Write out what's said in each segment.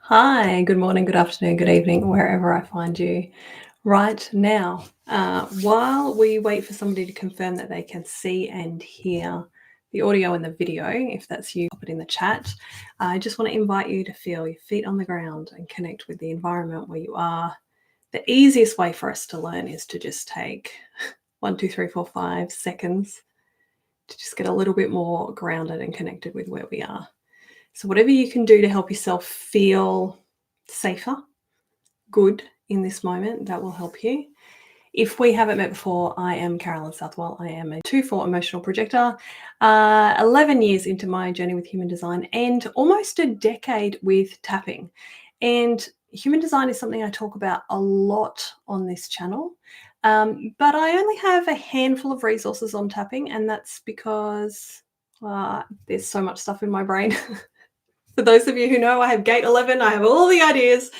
Hi, good morning, good afternoon, good evening, wherever I find you right now. While we wait for somebody to confirm that they can see and hear the audio and the video, if that's you, pop it in the chat. I just want to invite you to feel your feet on the ground and connect with the environment where you are. The easiest way for us to learn is to just take 1, 2, 3, 4, 5 seconds to just get a little bit more grounded and connected with where we are. So, whatever you can do to help yourself feel safer, good in this moment, that will help you. If we haven't met before, I am Carolyn Southwell. I am a 2-4 emotional projector, 11 years into my journey with human design and almost a decade with tapping. And human design is something I talk about a lot on this channel. But I only have a handful of resources on tapping, and that's because there's so much stuff in my brain. For those of you who know, I have gate 11, I have all the ideas,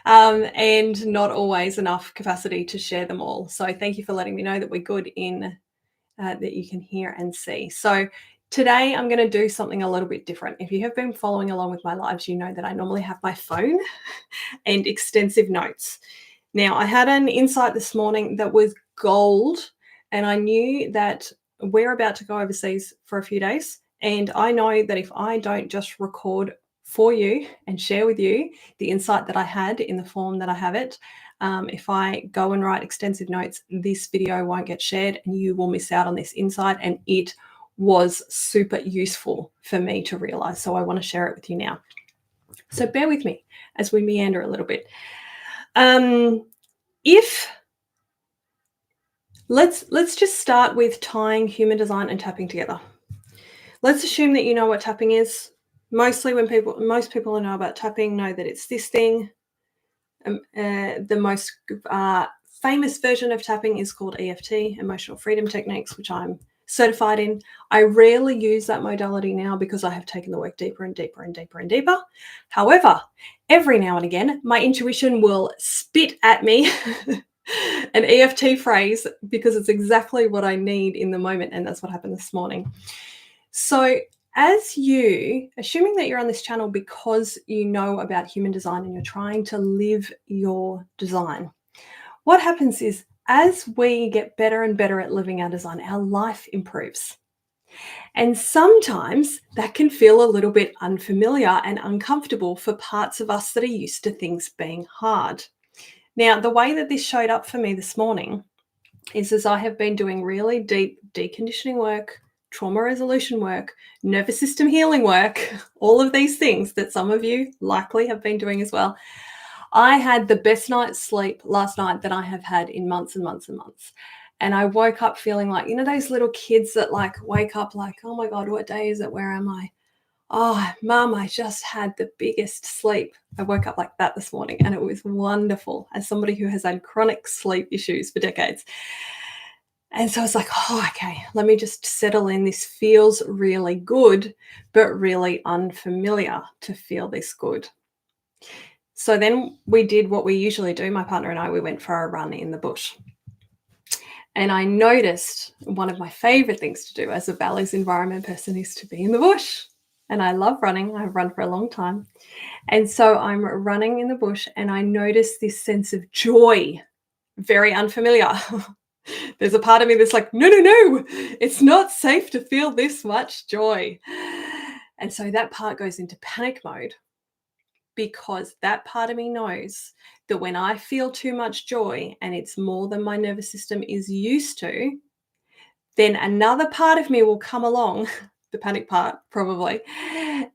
and not always enough capacity to share them all. So thank you for letting me know that we're good in that you can hear and see. So today I'm going to do something a little bit different. If you have been following along with my lives, you know that I normally have my phone and extensive notes. Now, I had an insight this morning that was gold, and I knew that we're about to go overseas for a few days. And I know that if I don't just record for you and share with you the insight that I had in the form that I have it, if I go and write extensive notes, this video won't get shared and you will miss out on this insight. And it was super useful for me to realize. So I want to share it with you now. So bear with me as we meander a little bit. If let's just start with tying human design and tapping together. Let's assume that you know what tapping is. Most people who know about tapping know that it's this thing. The most famous version of tapping is called EFT, Emotional Freedom Techniques, which I'm certified in. I rarely use that modality now because I have taken the work deeper and deeper and deeper and deeper. However, every now and again, my intuition will spit at me an EFT phrase because it's exactly what I need in the moment. And that's what happened this morning. So as you, assuming that you're on this channel because you know about human design and you're trying to live your design, what happens is as we get better and better at living our design, our life improves. And sometimes that can feel a little bit unfamiliar and uncomfortable for parts of us that are used to things being hard. Now, the way that this showed up for me this morning is as I have been doing really deep deconditioning work, trauma resolution work, nervous system healing work, all of these things that some of you likely have been doing as well. I had the best night's sleep last night that I have had in months and months and months. And I woke up feeling like, you know, those little kids that like wake up like, oh my God, what day is it? Where am I? Oh, Mum, I just had the biggest sleep. I woke up like that this morning and it was wonderful as somebody who has had chronic sleep issues for decades. And so I was like, oh, okay, let me just settle in. This feels really good, but really unfamiliar to feel this good. So then we did what we usually do. My partner and I, we went for a run in the bush. And I noticed one of my favorite things to do as a Bally's environment person is to be in the bush. And I love running. I've run for a long time. And so I'm running in the bush and I noticed this sense of joy, very unfamiliar. There's a part of me that's like, no, it's not safe to feel this much joy. And so that part goes into panic mode because that part of me knows that when I feel too much joy and it's more than my nervous system is used to, then another part of me will come along, the panic part probably,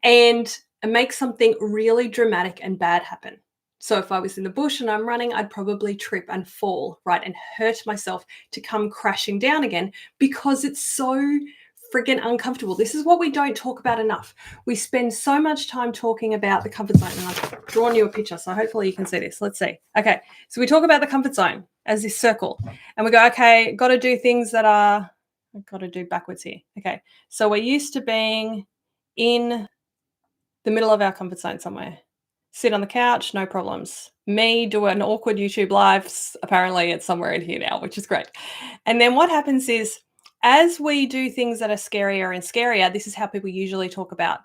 and make something really dramatic and bad happen. So if I was in the bush and I'm running, I'd probably trip and fall, right, and hurt myself to come crashing down again because it's so friggin' uncomfortable. This is what we don't talk about enough. We spend so much time talking about the comfort zone, and I've drawn you a picture, so hopefully you can see this. Let's see. Okay, so we talk about the comfort zone as this circle, and we go, okay, got to do things that are, I've got to do backwards here. Okay, so we're used to being in the middle of our comfort zone somewhere. Sit on the couch, no problems. Me do an awkward YouTube live. Apparently it's somewhere in here now, which is great. And then what happens is as we do things that are scarier and scarier, this is how people usually talk about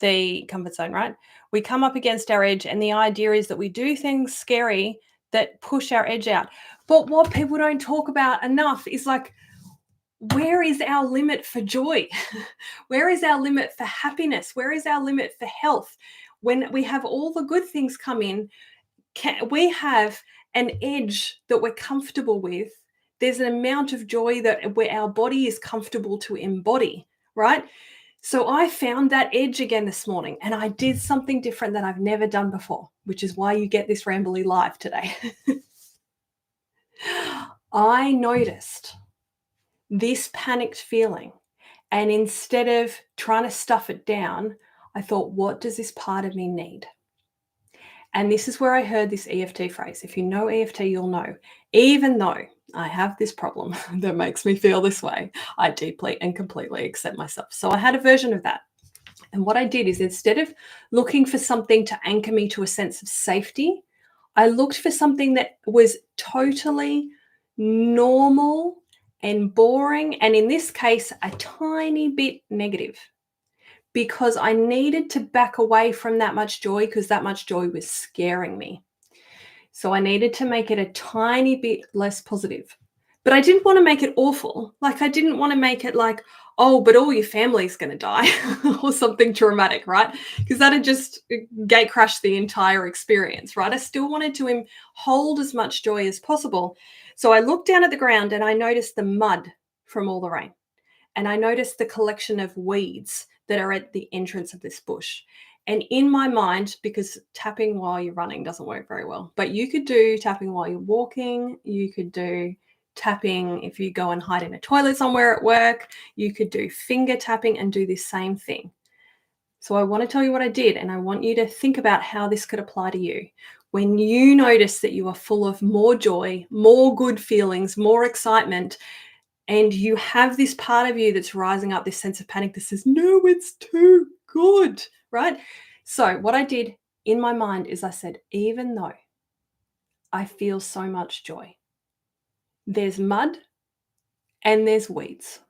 the comfort zone, right? We come up against our edge, and the idea is that we do things scary that push our edge out. But what people don't talk about enough is like, where is our limit for joy? Where is our limit for happiness? Where is our limit for health? When we have all the good things come in, we have an edge that we're comfortable with. There's an amount of joy that where our body is comfortable to embody, right? So I found that edge again this morning, and I did something different that I've never done before, which is why you get this Rambly Live today. I noticed this panicked feeling, and instead of trying to stuff it down, I thought, what does this part of me need? And this is where I heard this EFT phrase. If you know EFT, you'll know. Even though I have this problem that makes me feel this way, I deeply and completely accept myself. So I had a version of that. And what I did is, instead of looking for something to anchor me to a sense of safety, I looked for something that was totally normal and boring, and in this case, a tiny bit negative, because I needed to back away from that much joy, because that much joy was scaring me. So I needed to make it a tiny bit less positive. But I didn't want to make it awful. Like, I didn't want to make it like, oh, but all your family's going to die or something traumatic, right? Because that'd just gate crash the entire experience, right? I still wanted to hold as much joy as possible. So I looked down at the ground and I noticed the mud from all the rain. And I noticed the collection of weeds that are at the entrance of this bush. And in my mind, because tapping while you're running doesn't work very well, but you could do tapping while you're walking, you could do tapping if you go and hide in a toilet somewhere at work, you could do finger tapping and do this same thing. So I want to tell you what I did, and I want you to think about how this could apply to you. When you notice that you are full of more joy, more good feelings, more excitement, and you have this part of you that's rising up, this sense of panic that says, no, it's too good, right? So what I did in my mind is I said, even though I feel so much joy, there's mud and there's weeds.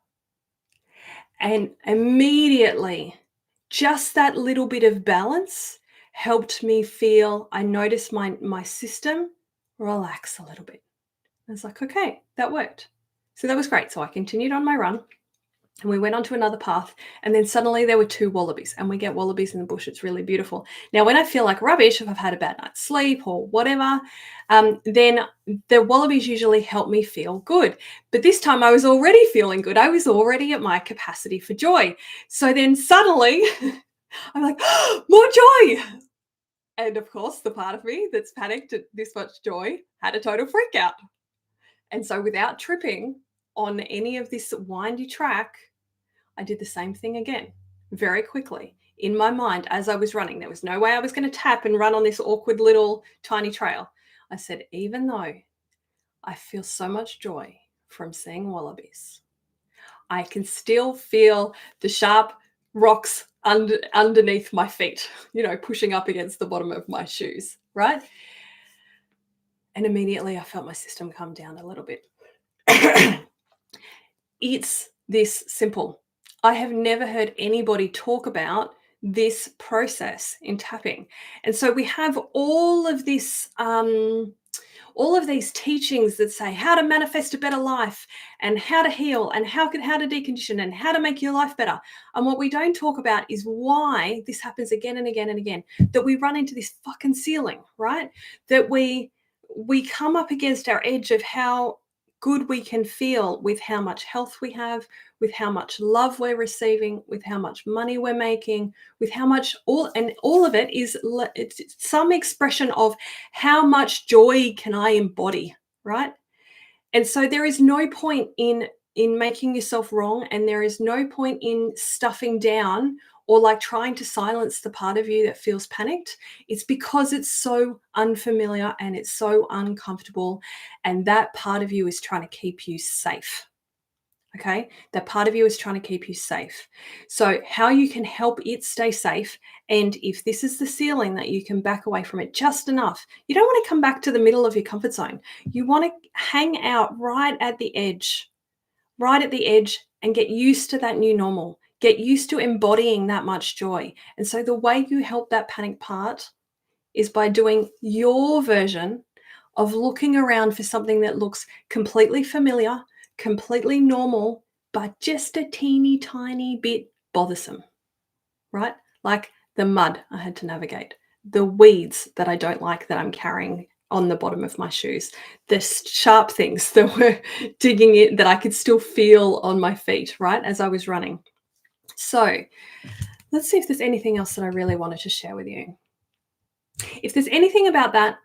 And immediately, just that little bit of balance helped me feel, I noticed my system relax a little bit. I was like, okay, that worked. So that was great. So I continued on my run. And we went onto another path, and then suddenly there were 2 wallabies, and we get wallabies in the bush. It's really beautiful. Now, when I feel like rubbish, if I've had a bad night's sleep or whatever, then the wallabies usually help me feel good. But this time I was already feeling good. I was already at my capacity for joy. So then suddenly I'm like, oh, more joy. And of course, the part of me that's panicked at this much joy had a total freak out. And so without tripping on any of this windy track, I did the same thing again, very quickly. In my mind, as I was running, there was no way I was going to tap and run on this awkward little tiny trail. I said, even though I feel so much joy from seeing wallabies, I can still feel the sharp rocks underneath my feet, pushing up against the bottom of my shoes, right? And immediately I felt my system come down a little bit. It's this simple. I have never heard anybody talk about this process in tapping. And so we have all of these teachings that say how to manifest a better life and how to heal and how to decondition and how to make your life better. And what we don't talk about is why this happens again and again and again, that we run into this fucking ceiling, right? That we come up against our edge of how good we can feel with how much health we have, with how much love we're receiving, with how much money we're making, with how much all of it is it's some expression of how much joy can I embody, right? And so there is no point in making yourself wrong, and there is no point in stuffing down or like trying to silence the part of you that feels panicked. It's because it's so unfamiliar and it's so uncomfortable, and that part of you is trying to keep you safe. Okay, that part of you is trying to keep you safe. So how you can help it stay safe, and if this is the ceiling, that you can back away from it just enough. You don't want to come back to the middle of your comfort zone. You want to hang out right at the edge and get used to that new normal. Get used to embodying that much joy. And so the way you help that panic part is by doing your version of looking around for something that looks completely familiar, completely normal, but just a teeny tiny bit bothersome, right? Like the mud I had to navigate, the weeds that I don't like that I'm carrying on the bottom of my shoes, the sharp things that were digging in that I could still feel on my feet, right, as I was running. So let's see if there's anything else that I really wanted to share with you. If there's anything about that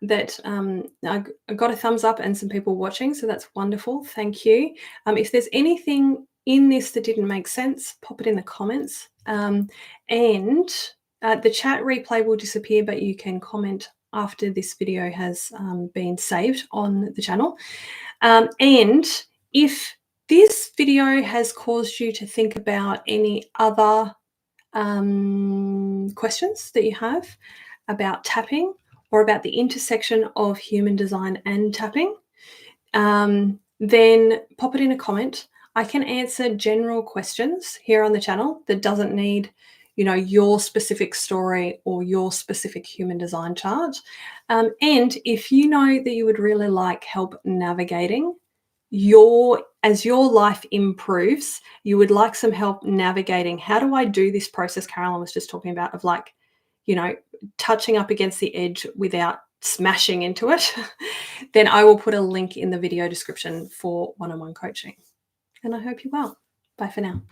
I got a thumbs up and some people watching, so that's wonderful. Thank you. If there's anything in this that didn't make sense, pop it in the comments. And the chat replay will disappear, but you can comment after this video has been saved on the channel. And if this video has caused you to think about any other questions that you have about tapping or about the intersection of human design and tapping, then pop it in a comment. I can answer general questions here on the channel that doesn't need, your specific story or your specific human design chart. And if you know that you would really like help navigating as your life improves, you would like some help navigating, how do I do this process Carolyn was just talking about, of touching up against the edge without smashing into it, then I will put a link in the video description for one-on-one coaching. And I hope you're well. Bye for now.